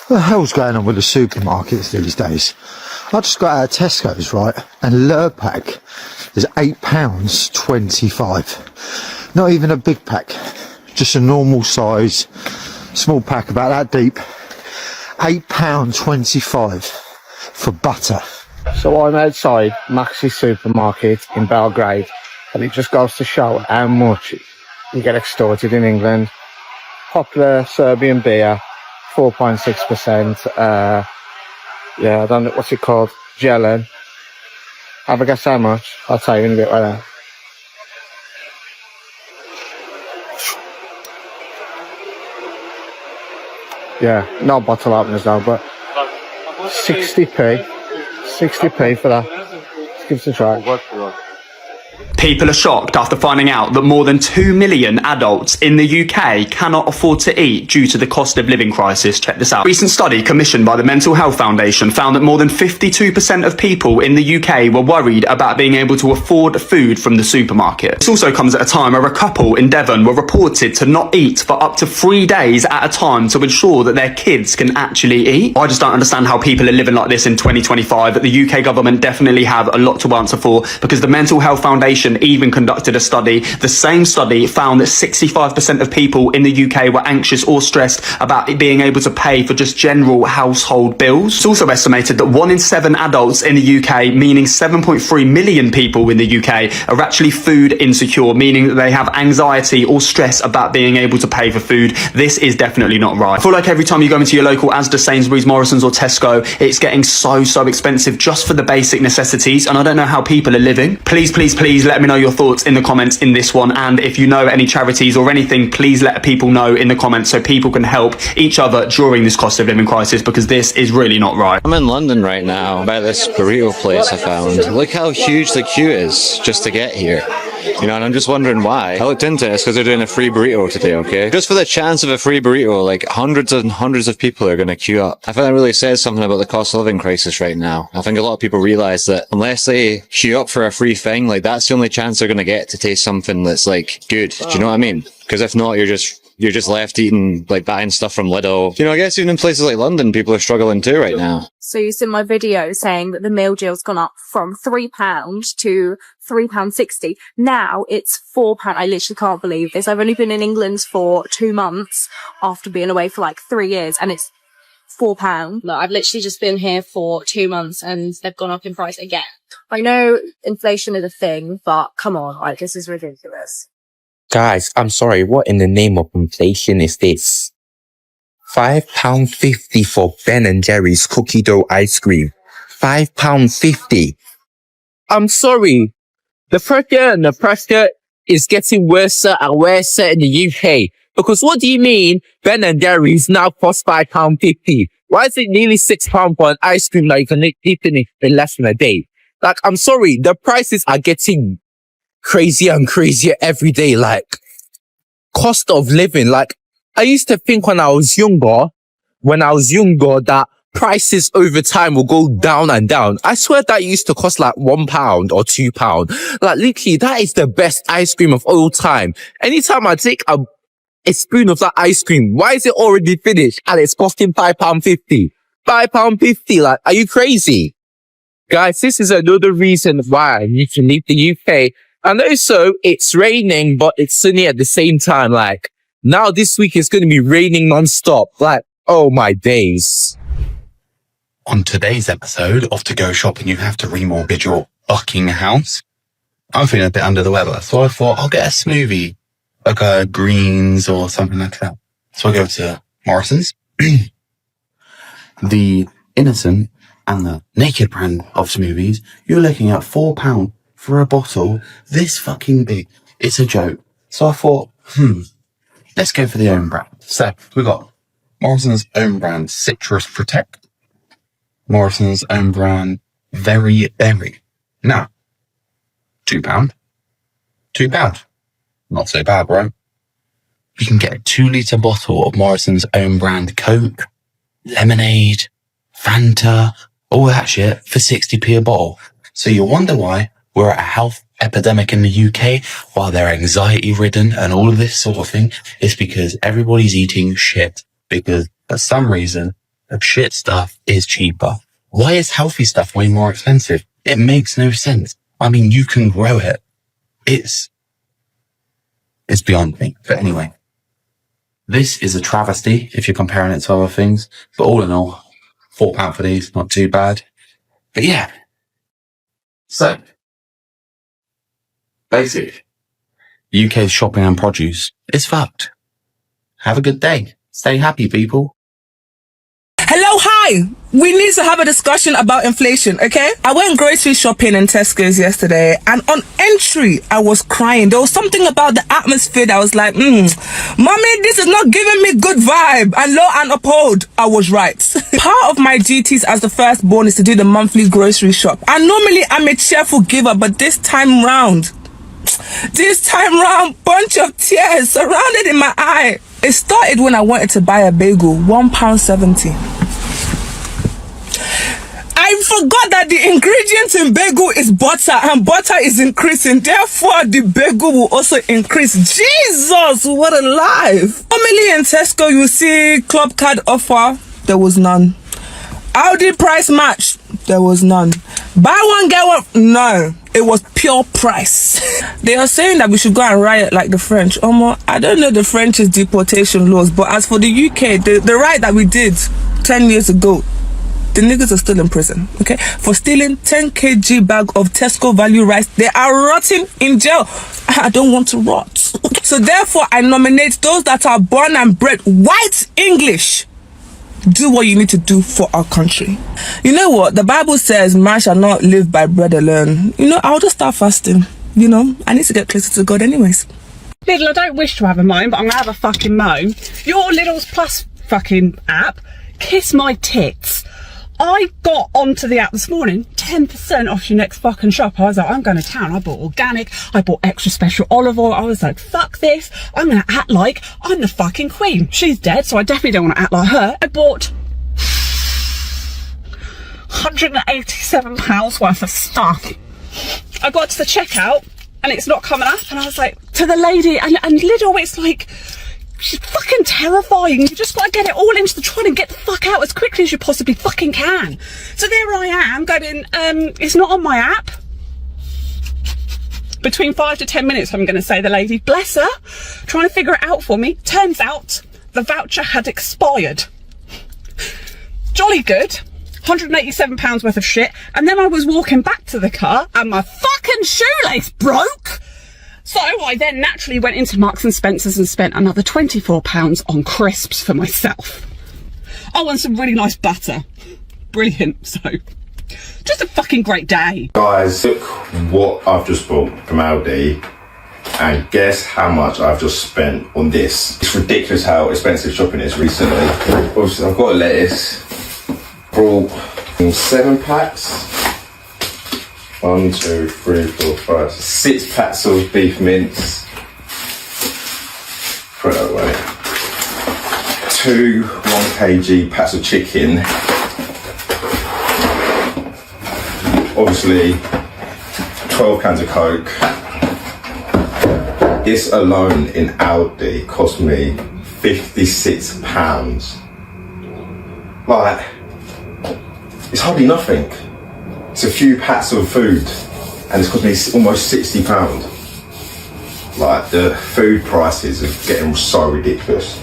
What the hell's going on with the supermarkets these days? I just got out of Tesco's, right, and Lurpak is £8.25. Not even a big pack, just a normal size, small pack about that deep. £8.25 for butter. So I'm outside Maxi supermarket in Belgrade, and it just goes to show how much you get extorted in England. Popular Serbian beer, 4.6%. Yeah, I don't know what's it called. Jelen. Have a guess how much? I'll tell you in a bit right now. Yeah, no bottle openers now, but 60p. 60p for that. Let's give it a try. People are shocked after finding out that more than 2 million adults in the UK cannot afford to eat due to the cost of living crisis. Check this out. A recent study commissioned by the Mental Health Foundation found that more than 52% of people in the UK were worried about being able to afford food from the supermarket. This also comes at a time where a couple in Devon were reported to not eat for up to 3 days at a time to ensure that their kids can actually eat. I just don't understand how people are living like this in 2025. That the UK government definitely have a lot to answer for, because the Mental Health Foundation even conducted a study. The same study found that 65% of people in the UK were anxious or stressed about being able to pay for just general household bills. It's also estimated that 1 in 7 adults in the UK, meaning 7.3 million people in the UK, are actually food insecure, meaning that they have anxiety or stress about being able to pay for food. This is definitely not right. I feel like every time you go into your local Asda, Sainsbury's, Morrison's or Tesco, it's getting so expensive just for the basic necessities, and I don't know how people are living. Please let me know your thoughts in the comments in this one, and if you know any charities or anything, please let people know in the comments so people can help each other during this cost of living crisis, because this is really not right. I'm in London right now by this burrito place I found. Look how huge the queue is just to get here. You know, and I'm just wondering why. I looked into it, it's because they're doing a free burrito today, okay? Just for the chance of a free burrito, like hundreds and hundreds of people are going to queue up. I think that really says something about the cost of living crisis right now. I think a lot of people realize that unless they queue up for a free thing, like that's the only chance they're going to get to taste something that's like good. Do you know what I mean? Because if not, you're just left eating, like buying stuff from Lidl. You know, I guess even in places like London, people are struggling too right now. So you seen my video saying that the meal deal's gone up from £3 to £3.60. Now it's £4. I literally can't believe this. I've only been in England for 2 months after being away for like 3 years, and it's £4. No, I've literally just been here for 2 months and they've gone up in price again. I know inflation is a thing, but come on, like this is ridiculous. Guys, I'm sorry, what in the name of inflation is this? £5.50 for Ben & Jerry's cookie dough ice cream. £5.50. I'm sorry. The pressure is getting worse and worse in the UK. Because what do you mean Ben & Jerry's now cost £5.50? Why is it nearly £6 for an ice cream that you can eat in less than a day? Like, I'm sorry, the prices are getting crazier and crazier every day. Like, cost of living. Like, I used to think when I was younger, that prices over time will go down and down. I swear that used to cost like £1 or £2. Like, literally, that is the best ice cream of all time. Anytime I take a spoon of that ice cream, why is it already finished and it's costing £5.50? £5.50, like, are you crazy? Guys, this is another reason why I need to leave the UK. And also, it's raining, but it's sunny at the same time. Like, now this week it's going to be raining non-stop. Like, oh my days. On today's episode of To Go Shopping, you have to remortgage your fucking house. I'm feeling a bit under the weather, so I thought I'll get a smoothie, like a greens or something like that. So I go to Morrison's. The Innocent and the Naked brand of smoothies, you're looking at £4 for a bottle this fucking big. It's a joke. So I thought, let's go for the own brand. So we got Morrison's own brand Citrus Protect, Morrison's own brand Very Berry. Now, £2. £2. Not so bad, right? You can get a 2-litre bottle of Morrison's own brand Coke, lemonade, Fanta, all that shit for 60p a bottle. So you wonder why we're at a health epidemic in the UK, while they're anxiety ridden and all of this sort of thing. It's because everybody's eating shit, because for some reason of shit stuff is cheaper? Why is healthy stuff way more expensive? It makes no sense. I mean, you can grow it. It's beyond me. But anyway, this is a travesty if you're comparing it to other things. But all in all, £4 for these, not too bad. But yeah. So, basic. UK's shopping and produce is fucked. Have a good day. Stay happy, people. Hello, hi. We need to have a discussion about inflation, okay? I went grocery shopping in Tesco's yesterday, and on entry, I was crying. There was something about the atmosphere that was like, mommy, this is not giving me good vibe. And lo and uphold, I was right. Part of my duties as the firstborn is to do the monthly grocery shop. And normally, I'm a cheerful giver, but this time round, bunch of tears surrounded in my eye. It started when I wanted to buy a bagel, £1.70. I forgot that the ingredient in bagel is butter, and butter is increasing. Therefore, the bagel will also increase. Jesus, what a life. Normally in Tesco, you see club card offer. There was none. Aldi price match. There was none. Buy one, get one. No. It was pure price. They are saying that we should go and riot like the French. I don't know the French's deportation laws, but as for the UK, the riot that we did 10 years ago, the niggas are still in prison, okay? For stealing 10 kg bag of Tesco value rice, they are rotting in jail. I don't want to rot. So therefore, I nominate those that are born and bred white English. Do what you need to do for our country. You know what? The Bible says man shall not live by bread alone. I'll just start fasting. I need to get closer to God anyways. Lidl, I don't wish to have a moan, but I'm gonna have a fucking moan. Your Lidl's Plus fucking app, kiss my tits. I got onto the app this morning, 10% off your next fucking shop. I was like, I'm going to town. I bought organic. I bought extra special olive oil. I was like, fuck this. I'm going to act like I'm the fucking queen. She's dead, so I definitely don't want to act like her. I bought £187 worth of stuff. I got to the checkout and it's not coming up. And I was like, to the lady, and Lidl, it's like, she's fucking terrifying. You just got to get it all into the trolley and get the fuck out as quickly as you possibly fucking can. So there I am going, it's not on my app. Between 5 to 10 minutes, I'm going to say, the lady, bless her, trying to figure it out for me. Turns out the voucher had expired. Jolly good. £187 worth of shit. And then I was walking back to the car and my fucking shoelace broke. So I then naturally went into Marks and Spencer's and spent another £24 on crisps for myself. Oh, and some really nice butter. Brilliant. So, just a fucking great day. Guys, look what I've just bought from Aldi and guess how much I've just spent on this. It's ridiculous how expensive shopping is recently. Obviously, I've got a lettuce. Brought 7 packs. 1, 2, 3, 4, 5, 6 packs of beef mince. Throw that away. 2 1 kg packs of chicken. Obviously, 12 cans of Coke. This alone in Aldi cost me £56. Like, it's hardly nothing. It's a few packs of food and it's cost me almost £60. Like, the food prices are getting so ridiculous.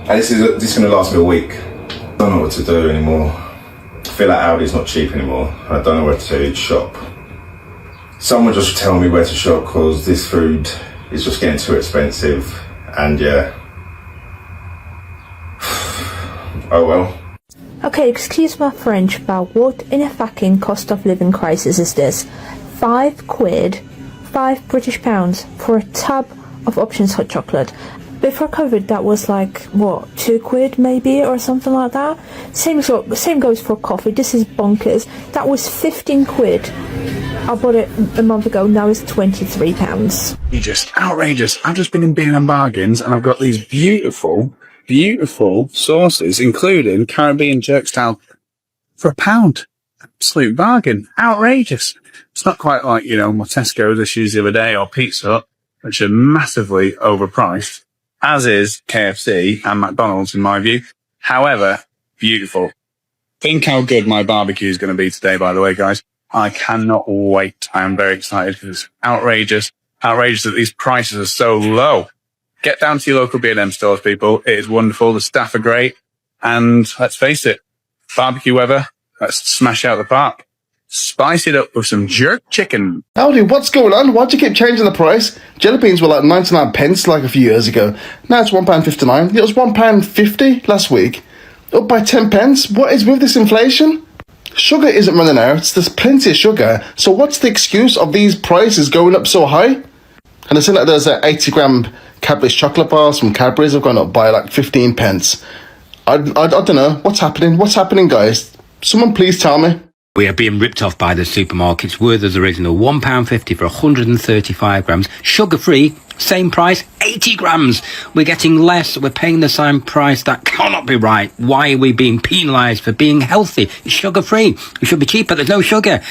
And this is going to last me a week. I don't know what to do anymore. I feel like Aldi's not cheap anymore. I don't know where to shop. Someone just tell me where to shop because this food is just getting too expensive. And yeah. Oh well. Okay, excuse my French, but what in a fucking cost of living crisis is this? £5, £5 for a tub of Options hot chocolate. Before COVID, that was like, what, £2 maybe, or something like that? Same goes for coffee. This is bonkers. That was £15. I bought it a month ago, now it's £23. Outrageous. I've just been in B&M Bargains and I've got these beautiful sauces, including Caribbean jerk style, for £1. Absolute bargain. Outrageous. It's not quite like, my Tesco's issues the other day or Pizza Hut, which are massively overpriced, as is KFC and McDonald's in my view. However, Beautiful. Think how good my barbecue is going to be today, by the way, guys. I cannot wait. I am very excited because it's outrageous. Outrageous that these prices are so low. Get down to your local B&M stores, people. It is wonderful. The staff are great. And let's face it, barbecue weather, let's smash out the park. Spice it up with some jerk chicken. Aldi, what's going on? Why'd you keep changing the price? Jelly beans were like 99 pence like a few years ago. Now it's £1.59. It was £1.50 last week. Up by 10 pence? What is with this inflation? Sugar isn't running out. There's plenty of sugar. So what's the excuse of these prices going up so high? And I see that there's 80 gram Cadbury's chocolate bars from Cadbury's have gone up by like 15 pence. I don't know. What's happening? What's happening, guys? Someone please tell me. We are being ripped off by the supermarkets. Werther's original £1.50 for 135 grams. Sugar-free, same price, 80 grams. We're getting less. We're paying the same price. That cannot be right. Why are we being penalised for being healthy? It's sugar-free. It should be cheaper. There's no sugar.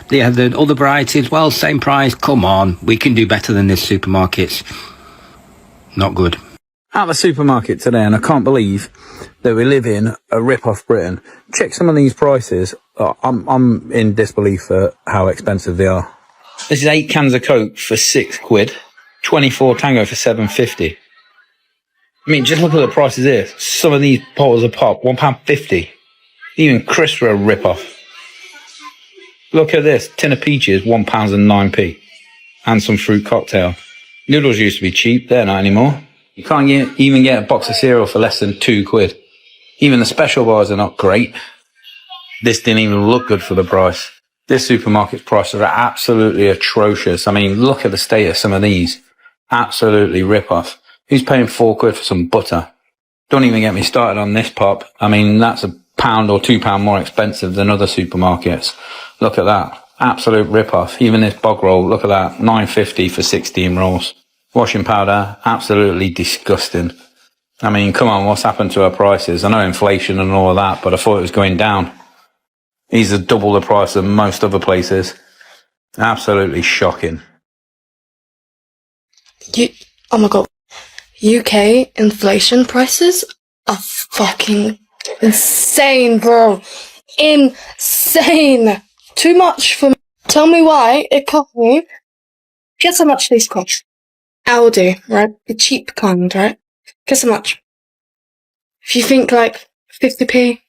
They have the other varieties. Well, same price. Come on. We can do better than this, supermarkets. Not good. At the supermarket today, and I can't believe that we live in a rip-off Britain. Check some of these prices. I'm in disbelief at how expensive they are. This is 8 cans of Coke for £6, 24 Tango for £7.50. I mean, just look at the prices here. Some of these bottles of pop, £1.50. Even crisps are a rip-off. Look at this, tin of peaches, £1.09. And some fruit cocktail. Noodles used to be cheap, they're not anymore. You can't even get a box of cereal for less than £2. Even the special bars are not great. This didn't even look good for the price. This supermarket's prices are absolutely atrocious. I mean, look at the state of some of these. Absolutely rip-off. Who's paying £4 for some butter? Don't even get me started on this pop. I mean, that's £1 or £2 more expensive than other supermarkets. Look at that. Absolute rip-off. Even this bog roll, look at that. £9.50 for 16 rolls. Washing powder, absolutely disgusting. I mean, come on, what's happened to our prices? I know inflation and all of that, but I thought it was going down. These are double the price of most other places. Absolutely shocking. Oh my god. UK inflation prices are fucking insane, bro. Insane. Too much for me. Tell me why it cost me. Guess how much these cost? Aldi, right? The cheap kind, right? Guess how much? If you think like 50p,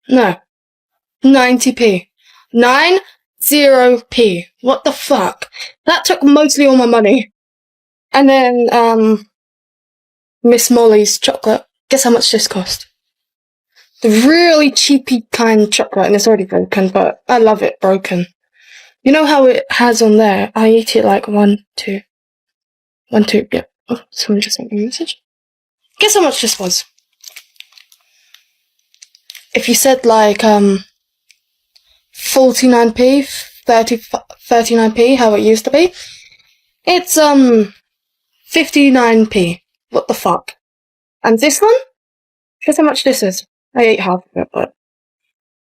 no. 90p. 90p. What the fuck? That took mostly all my money. And then, Miss Molly's chocolate. Guess how much this cost? The really cheapy kind chocolate, and it's already broken, but I love it broken. You know how it has on there? I eat it like 1, 2, yeah. Oh, someone just sent me a message. Guess how much this was? If you said like, 49p, 39p, how it used to be, it's, 59p. What the fuck? And this one? Guess how much this is? I ate half of it, but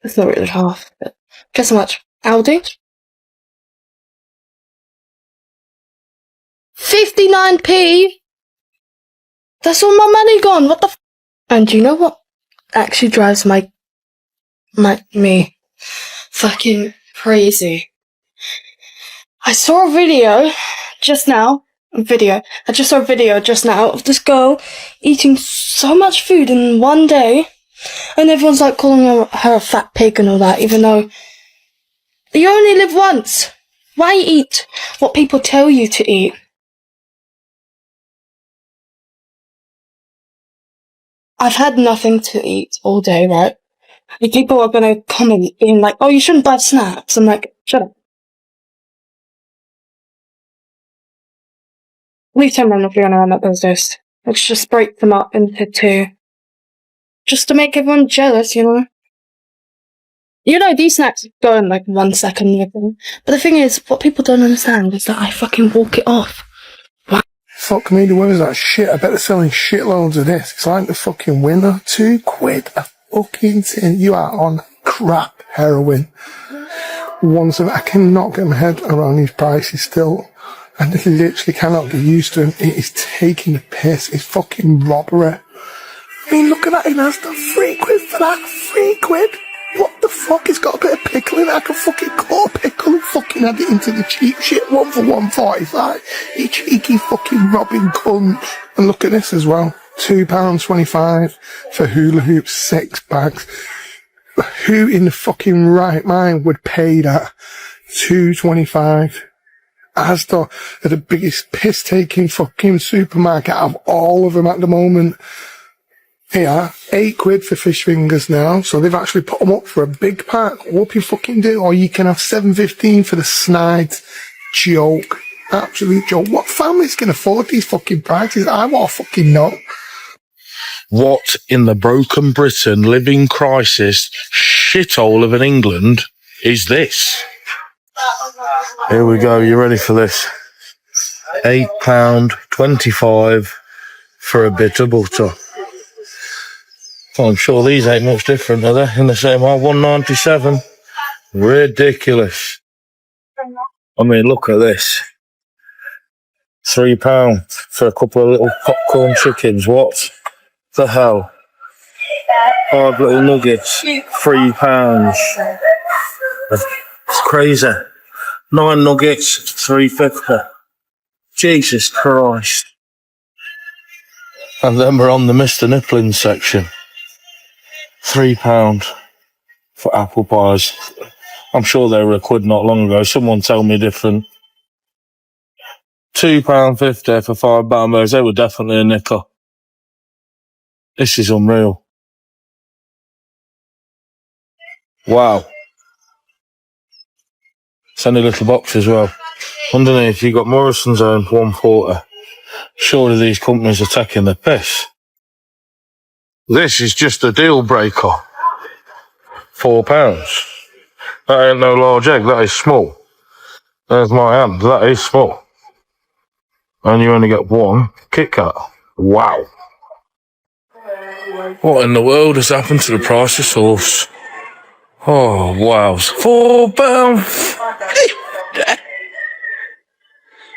it's not really half of it. Guess how much? Aldi? 59p? That's all my money gone, what the f— And you know what actually drives me fucking crazy? I saw a video just now, I just saw a video just now of this girl eating so much food in one day, and everyone's like calling her a fat pig and all that, even though you only live once. Why eat what people tell you to eat? I've had nothing to eat all day, right? And people are gonna comment being like, oh, you shouldn't buy snacks. I'm like, shut up. Leave 10 men if you're gonna run up those days. Let's just break them up into 2. Just to make everyone jealous, you know? You know, these snacks go in like 1 second with them. But the thing is, what people don't understand is that I fucking walk it off. What? Fuck me, where is that shit? I bet they're selling shitloads of this. It's like the fucking winner. £2 a fucking tin. You are on crap heroin. I cannot get my head around these prices still. And I literally cannot get used to them. It is taking the piss. It's fucking robbery. I mean, look at that. It has the £3 for that £3. What the fuck? It's got a bit of pickle in it. I can fucking cut a pickle and fucking add it into the cheap shit. 1 for £1.45. You cheeky fucking robbing cunt. And look at this as well. £2.25 for hula hoops, 6 bags. Who in the fucking right mind would pay that? £2.25. Asda are the biggest piss-taking fucking supermarket out of all of them at the moment. Here, £8 for fish fingers now, so they've actually put them up for a big pack. What you fucking do? Or you can have £7.15 for the snide. Joke. Absolute joke. What families can afford these fucking prices? I want to fucking know. What in the broken Britain living crisis shithole of an England is this? Here we go, you ready for this? £8.25 for a bit of butter. I'm sure these ain't much different, are they? In the same way, £1.97. Ridiculous. I mean, look at this. £3 for a couple of little popcorn chickens. What the hell? 5 little nuggets. £3. It's crazy. 9 nuggets, £3.50. Jesus Christ. And then we're on the Mr. Nippling section. £3 for apple pies. I'm sure they were £1 not long ago. Someone tell me different. £2.50 for 5 bambos. They were definitely a nickel. This is unreal. Wow. It's only a little box as well. Underneath, you got Morrison's own £1.40. Surely these companies are taking the piss. This is just a deal breaker. £4. That ain't no large egg, that is small. There's my hand, that is small. And you only get 1 Kit Kat. Wow. What in the world has happened to the price of sauce? Oh, wow. £4.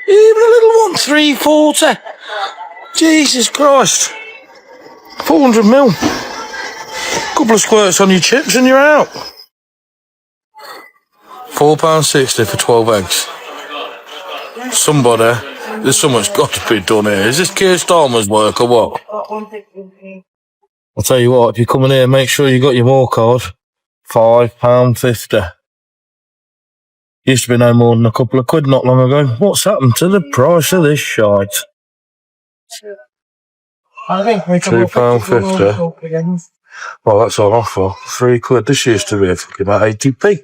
Even a little one, £3.40. Jesus Christ. 400ml. Couple of squirts on your chips and you're out. £4.60 for 12 eggs. Somebody, there's something's got to be done here. Is this Keir Starmer's work or what? I'll tell you what, if you come in here, make sure you got your more card. £5.50. Used to be no more than a couple of £1 not long ago. What's happened to the price of this shite? £2.50. Well, that's on offer. £3. This used to be about 80p.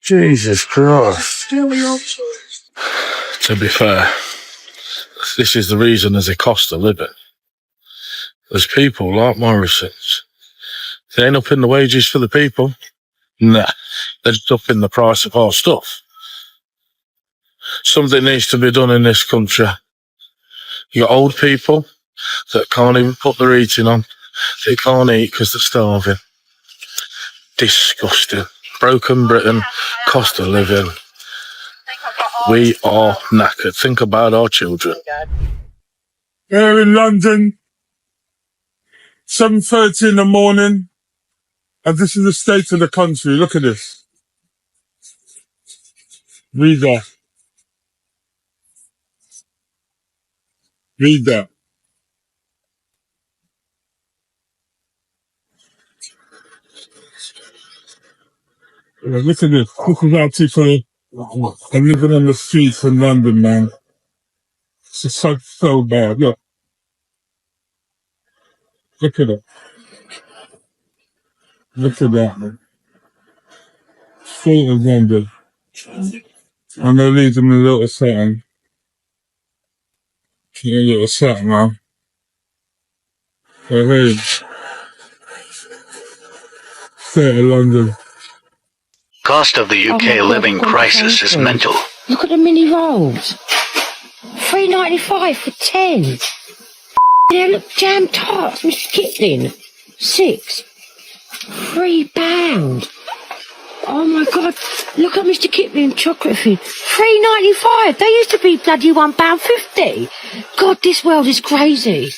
Jesus Christ. To be fair, this is the reason there's a cost of living. There's people like Morrison's. They ain't up in the wages for the people. Nah, they're just up in the price of our stuff. Something needs to be done in this country. You got old people that can't even put their eating on. They can't eat because they're starving. Disgusting. Broken Britain, cost of living. We are knackered. Think about our children. Here in London, 7:30 in the morning, and this is the state of the country. Look at this. Read that. Read that. Look at this. This is how people are living on the streets in London, man. It's just so bad. Look. Look at it. Look at that, man. Full of London. I'm gonna leave them a little something. A little something, man. So hey, state of London. Cost of the UK living crisis is mental. Look at the mini rolls. £3.95 for 10. They look jam tarts, Mr. Kipling. 6. £3. Oh my God! Look at Mr. Kipling chocolate food. £3.95. They used to be bloody £1.50. God, this world is crazy.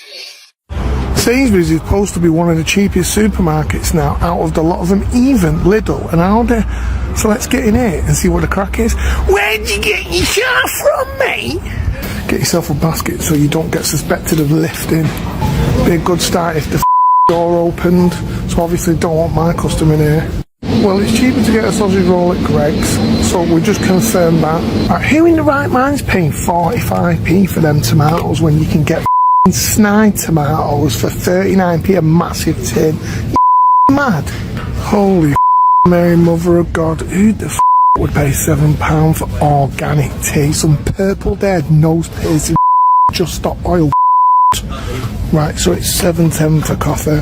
Sainsbury's is supposed to be one of the cheapest supermarkets now out of the lot of them, even Lidl and Aldi. So let's get in here and see what the crack is. Where'd you get your car from, mate? Get yourself a basket so you don't get suspected of lifting. Be a good start if the door opened. So obviously don't want my customer in here. Well, it's cheaper to get a sausage roll at Greggs, so we just confirmed that. Right, who in the right mind's paying 45p for them tomatoes when you can get snide tomatoes for 39p a massive tin? You mad? Holy Mary, Mother of God, who the would pay £7 for organic tea? Some purple dead nose piercing just stop oil. Right, so it's £7.10 for coffee.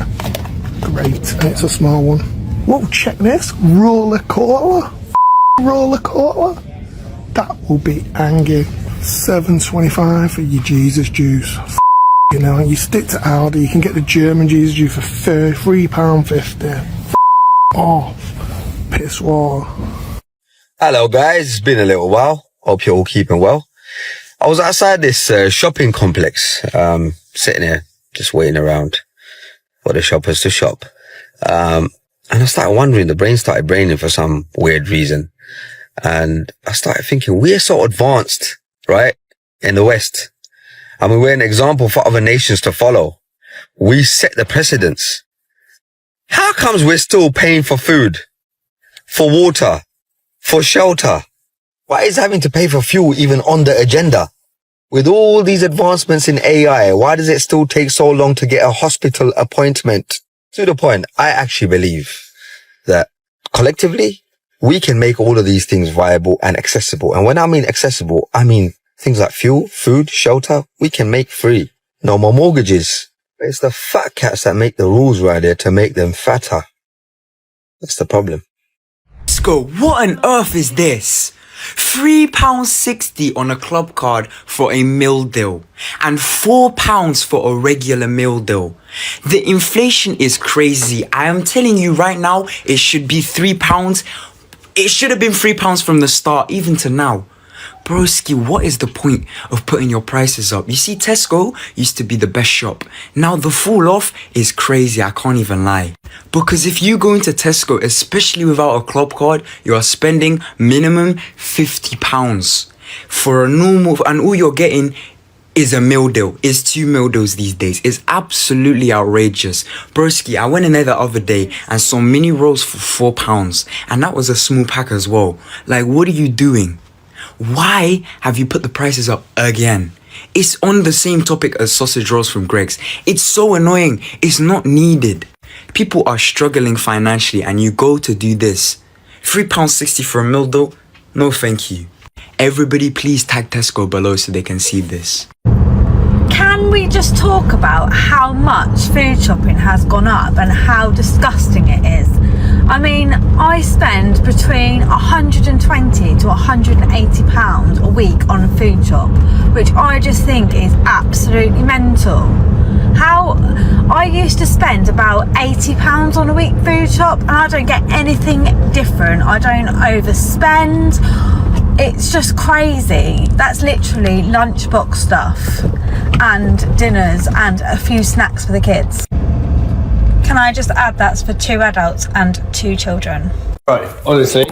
Great, and it's a small one. Whoa, check this. Roller cola. Roller cola. That will be angry. £7.25 for your Jesus juice. You know, you stick to Aldi, you can get the German Jesus juice for £3.50. Off. Piss war. Hello guys, it's been a little while. Hope you're all keeping well. I was outside this shopping complex, sitting here, just waiting around for the shoppers to shop. And I started wondering, the brain started braining for some weird reason. And I started thinking, we're so advanced, right? In the West. I mean, we're an example for other nations to follow. We set the precedence. How comes we're still paying for food, for water, for shelter? Why is having to pay for fuel even on the agenda? With all these advancements in AI, why does it still take so long to get a hospital appointment? To the point, I actually believe that collectively, we can make all of these things viable and accessible. And when I mean accessible, I mean things like fuel, food, shelter, we can make free. No more mortgages. But it's the fat cats that make the rules right there to make them fatter. That's the problem. Sco, what on earth is this? £3.60 on a club card for a meal deal and £4 for a regular meal deal. The inflation is crazy. I am telling you right now, it should be £3. It should have been £3 from the start, even to now. Broski, what is the point of putting your prices up? You see, Tesco used to be the best shop. Now the fall off is crazy, I can't even lie. Because if you go into Tesco, especially without a club card, you are spending minimum £50 for a normal, and all you're getting is a meal deal. Is 2 meal deals these days. It's absolutely outrageous. Broski, I went in there the other day and saw mini rolls for £4, and that was a small pack as well. Like, what are you doing? Why have you put the prices up again? It's on the same topic as sausage rolls from Greggs. It's so annoying. It's not needed. People are struggling financially and you go to do this. £3.60 for a meal deal? No thank you. Everybody please tag Tesco below so they can see this. Can we just talk about how much food shopping has gone up and how disgusting it is? I mean, I spend between £120 to £180 a week on a food shop, which I just think is absolutely mental. How I used to spend about £80 on a week food shop and I don't get anything different. I don't overspend. It's just crazy. That's literally lunchbox stuff and dinners and a few snacks for the kids. Can I just add that's for 2 adults and 2 children? Right, honestly,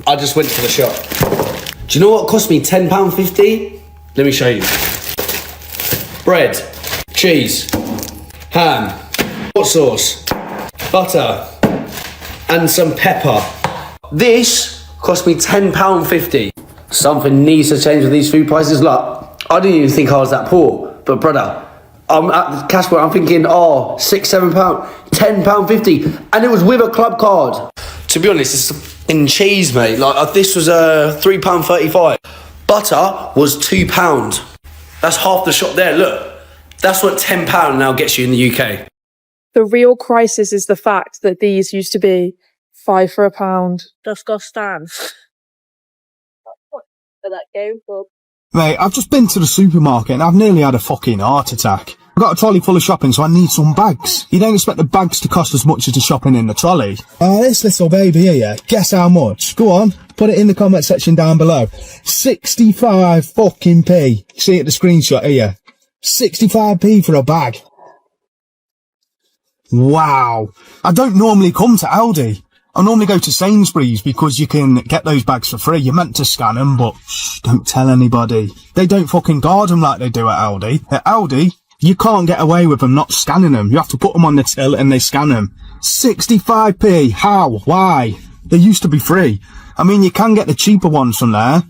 I just went to the shop. Do you know what cost me £10.50? Let me show you. Bread, cheese, ham, hot sauce, butter, and some pepper. This cost me £10.50. Something needs to change with these food prices. Look, I didn't even think I was that poor, but brother, I'm at the cash point, I'm thinking, oh, £6, £7, £10.50, and it was with a club card. To be honest, it's in cheese, mate. Like, this was £3.35. Butter was £2. That's half the shop there. Look, that's what £10 now gets you in the UK. The real crisis is the fact that these used to be 5 for £1. Disgusting. For that game club. Mate, I've just been to the supermarket and I've nearly had a fucking heart attack. I've got a trolley full of shopping, so I need some bags. You don't expect the bags to cost as much as the shopping in the trolley. Oh, this little baby here, guess how much? Go on, put it in the comment section down below. 65 fucking p. See it, the screenshot here. 65p for a bag. Wow. I don't normally come to Aldi. I normally go to Sainsbury's because you can get those bags for free. You're meant to scan them, but shh, don't tell anybody. They don't fucking guard them like they do at Aldi. At Aldi, you can't get away with them not scanning them. You have to put them on the till and they scan them. 65p. How? Why? They used to be free. I mean, you can get the cheaper ones from there,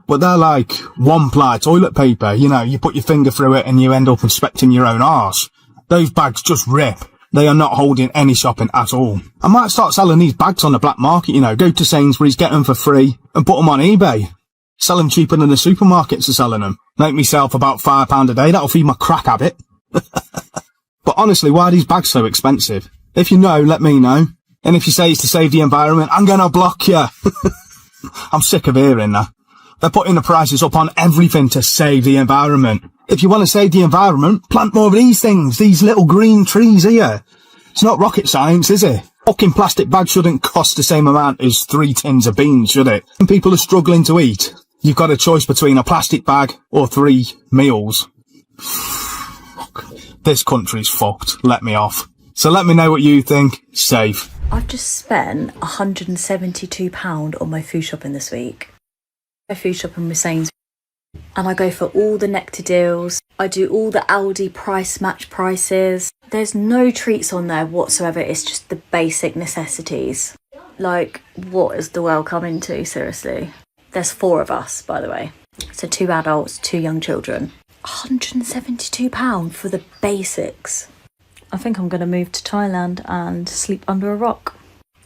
but they're like one-ply toilet paper. You know, you put your finger through it and you end up inspecting your own arse. Those bags just rip. They are not holding any shopping at all. I might start selling these bags on the black market, you know, go to Sainsbury's, get them for free, and put them on eBay. Sell them cheaper than the supermarkets are selling them. Make myself about £5 a day, that'll feed my crack habit. But honestly, why are these bags so expensive? If you know, let me know. And if you say it's to save the environment, I'm gonna block you. I'm sick of hearing that. They're putting the prices up on everything to save the environment. If you want to save the environment, plant more of these things, these little green trees here. It's not rocket science, is it? Fucking plastic bag shouldn't cost the same amount as 3 tins of beans, should it? When people are struggling to eat, you've got a choice between a plastic bag or 3 meals. This country's fucked. Let me off. So let me know what you think. Save. I've just spent £172 on my food shopping this week. I food shopping with Sainsbury's. And I go for all the nectar deals. I do all the Aldi price match prices. There's no treats on there whatsoever. It's just the basic necessities. Like, what is the world coming to, seriously? There's 4 of us, by the way. So 2 adults, 2 young children. £172 for the basics. I think I'm going to move to Thailand and sleep under a rock.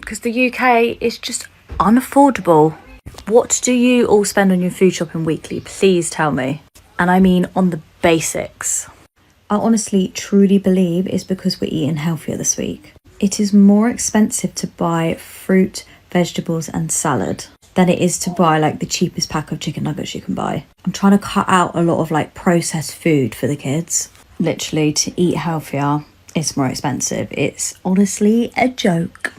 Because the UK is just unaffordable. What do you all spend on your food shopping weekly? Please tell me. And I mean on the basics. I honestly truly believe it's because we're eating healthier this week. It is more expensive to buy fruit, vegetables and salad than it is to buy like the cheapest pack of chicken nuggets you can buy. I'm trying to cut out a lot of like processed food for the kids. Literally, to eat healthier, it's more expensive. It's honestly a joke.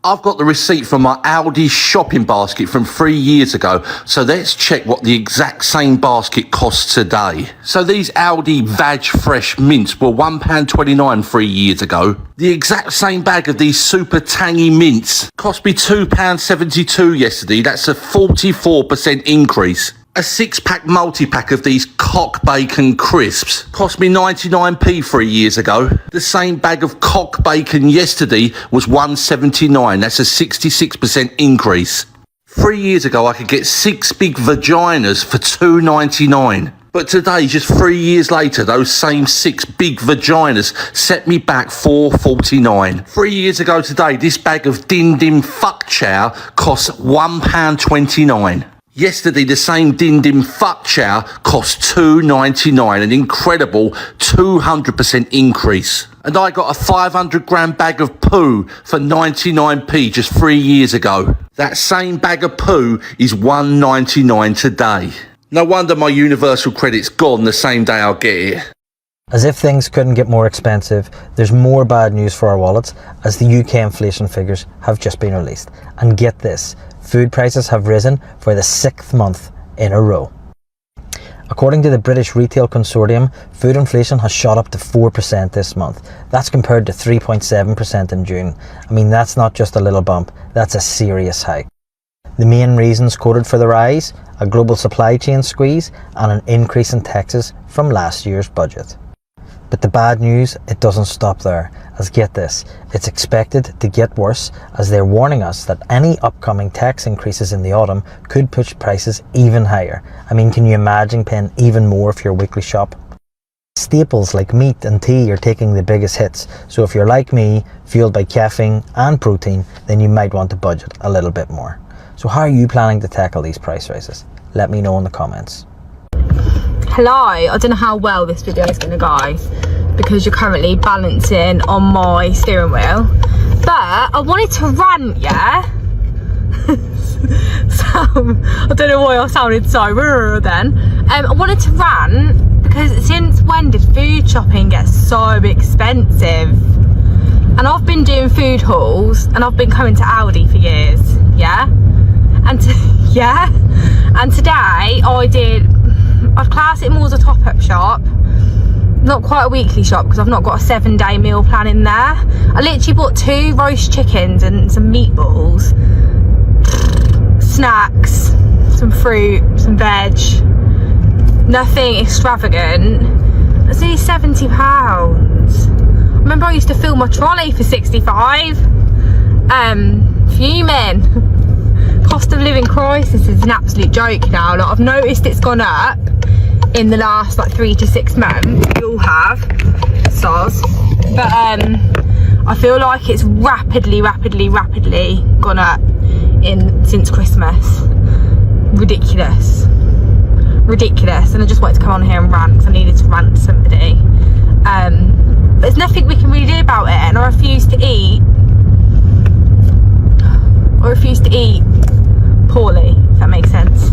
I've got the receipt from my Aldi shopping basket from 3 years ago, so let's check what the exact same basket costs today. So these Aldi Vag Fresh mints were £1.29 3 years ago. The exact same bag of these super tangy mints cost me £2.72 yesterday. That's a 44% increase. A 6-pack multi-pack of these cock bacon crisps cost me 99p 3 years ago. The same bag of cock bacon yesterday was £1.79. That's a 66% increase. 3 years ago, I could get 6 big vaginas for £2.99. But today, just 3 years later, those same 6 big vaginas set me back £4.49. 3 years ago today, this bag of Din Din Fuck Chow costs £1.29. Yesterday, the same Din Din Fuck Chow cost $2.99, an incredible 200% increase. And I got a 500-gram bag of poo for 99p just 3 years ago. That same bag of poo is $1.99 today. No wonder my universal credit's gone the same day I'll get it. As if things couldn't get more expensive, there's more bad news for our wallets as the UK inflation figures have just been released. And get this, food prices have risen for the 6th month in a row. According to the British Retail Consortium, food inflation has shot up to 4% this month. That's compared to 3.7% in June. I mean, that's not just a little bump, that's a serious hike. The main reasons quoted for the rise, a global supply chain squeeze and an increase in taxes from last year's budget. But the bad news, it doesn't stop there, as get this, it's expected to get worse as they're warning us that any upcoming tax increases in the autumn could push prices even higher. I mean, can you imagine paying even more for your weekly shop? Staples like meat and tea are taking the biggest hits, so if you're like me, fueled by caffeine and protein, then you might want to budget a little bit more. So how are you planning to tackle these price rises? Let me know in the comments. Hello, I don't know how well this video is going to go because you're currently balancing on my steering wheel, but I wanted to rant, yeah? So, I don't know why I sounded so then. I wanted to rant because since when did food shopping get so expensive? And I've been doing food hauls and I've been coming to Aldi for years, yeah? And and today I'd class it more as a top-up shop. not quite a weekly shop because I've not got a 7-day meal plan in there. I literally bought 2 roast chickens and some meatballs, snacks, some fruit, some veg, nothing extravagant. It's only £70. Remember I used to fill my trolley for 65. Fuming. Cost of living crisis is an absolute joke now. Like, I've noticed it's gone up in the last like 3 to 6 months. We all have, soz. But I feel like it's rapidly gone up since Christmas. Ridiculous. And I just wanted to come on here and rant because I needed to rant to somebody. But there's nothing we can really do about it, and I refuse to eat poorly, if that makes sense.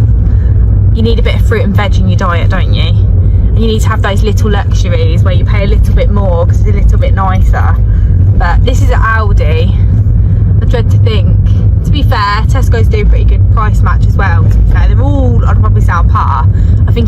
You need a bit of fruit and veg in your diet, don't you? And you need to have those little luxuries where you pay a little bit more because it's a little bit nicer. But this is at Aldi. I dread to think. To be fair, Tesco's do a pretty good price match as well. To be fair, they're all, I'd probably say, on par. I think